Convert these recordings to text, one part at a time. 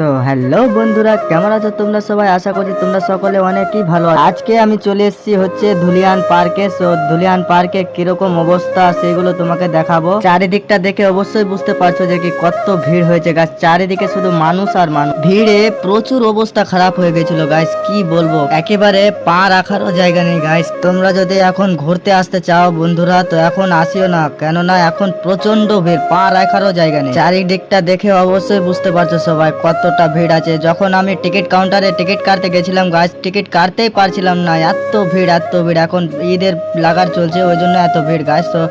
So hello বন্ধুরা, কেমন আছো তোমরা সবাই? আশা করি তোমরা সকলে অনেকই ভালো আছো। আজকে আমি চলে এসেছি হচ্ছে ধুলিয়ান পার্কে। সো ধুলিয়ান পার্কে কিরকম অবস্থা সেগুলো তোমাকে দেখাবো। চারিদিকটা দেখে অবশ্যই বুঝতে পারছো যে কি কত ভিড় হয়েছে গাছ, চারিদিকে শুধু মানুষ আর মানুষ। ভিড়ে প্রচুর অবস্থা খারাপ হয়ে গেছিল গাইস, কি বলবো, একেবারে পা রাখারও জায়গা নেই গাইস। তোমরা যদি এখন ঘুরতে আসতে চাও বন্ধুরা তো এখন আসিও না, কেননা এখন প্রচন্ড ভিড়, পা রাখারও জায়গা নেই। চারিদিকটা দেখে অবশ্যই বুঝতে পারছো সবাই কতটা ভিড় আছে। যখন আমি টিকিট কাউন্টারে টিকিট কাটতে গেছিলাম গাইস, টিকিট কাটতেই পারছিলাম না, এত ভিড় এত ভিড়। এখন ঈদের লাগার চলছে ওই জন্য এত ভিড় গাইস। তো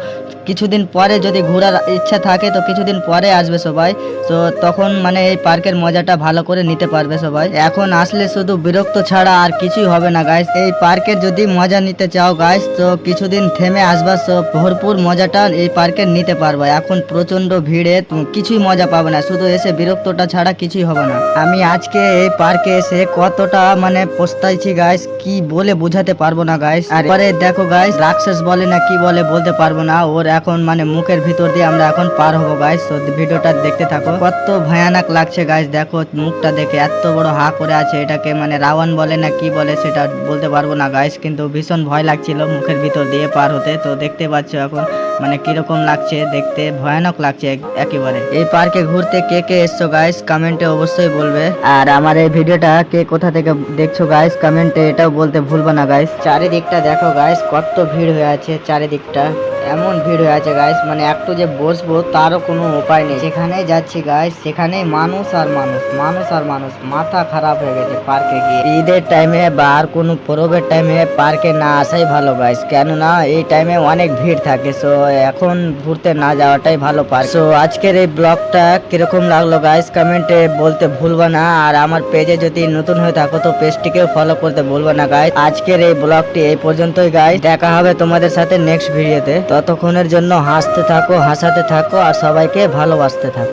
কিছুদিন পরে যদি ঘোরার ইচ্ছা থাকে তো কিছুদিন পরে আসবে সবাই, তো তখন মানে এই পার্কের মজাটা ভালো করে নিতে পারবে সবাই। এখন আসলে শুধু বিরক্ত ছাড়া আর কিছুই হবে না গাইস। এই পার্কের যদি মজা নিতে চাও গাইস তো কিছুদিন থেমে আসবা, সব ভরপুর মজাটা এই পার্কের নিতে পারবে। এখন প্রচন্ড ভিড়ে তুমি কিছুই মজা পাবে না, শুধু এসে বিরক্তটা ছাড়া কিছুই হবে না। আমি আজকে এই পার্কে এসে কতটা মানে পস্তাইছি গাইস, কি বলে বোঝাতে পারবো না গাইস। আর পরে দেখো গাইস, রাক্ষস বলে না কি বলে বলতে পারবো না, ওর এখন মানে মুখের ভিতর দিয়ে আমরা এখন পার হবো গাইস। তো ভিডিওটা দেখতে থাকো, কত ভয়ানক লাগছে গাইস। দেখো মুখটা দেখে, এত বড় হা করে আছে, এটাকে মানে রাবণ বলে না কি বলে সেটা বলতে পারবো না গাইস, কিন্তু ভীষণ ভয় লাগছিল মুখের ভিতর দিয়ে পার হতে। তো দেখতে পাচ্ছ এখন মানে কিরকম লাগছে দেখতে, ভয়ানক লাগছে একেবারে। এই পার্কে ঘুরতে কে কে এসছো গাইস কমেন্টে অবশ্যই বলবে। আর আমার এই ভিডিওটা কে কোথা থেকে দেখছো গাইস কমেন্টে এটাও বলতে ভুলবো না গাইস। চারিদিকটা দেখো গাইস কত ভিড় হয়ে আছে, চারিদিকটা এমন ভিড় হয়ে আছে গাইস, মানে একটু যে বসবো তারও কোনো উপায় নেই। সেখানে যাচ্ছি গাইস সেখানেই মানুষ আর মানুষ, মানুষ আর মানুষ, মাথা খারাপ হয়ে গেছে পার্কে গিয়ে। ঈদের টাইমে বা আর কোনো পরবের টাইমে পার্কে না আসাই ভালো গাইস, কেননা এই টাইমে অনেক ভিড় থাকে। সো এখন ঘুরতে না যাওয়াটাই ভালো পার্ক। সো আজকের এই ব্লগটা কিরকম লাগলো গাইস কমেন্টে বলতে ভুলবা না। আর আমার পেজে যদি নতুন হয়ে থাকো তো পেজটিকেও ফলো করতে ভুলবা না গাইস। আজকের এই ব্লগটি এই পর্যন্তই গাইস, দেখা হবে তোমাদের সাথে নেক্সট ভিডিওতে। ততক্ষণের জন্য হাসতে থাকো, হাসাতে থাকো আর সবাইকে ভালোবাসতে থাকো।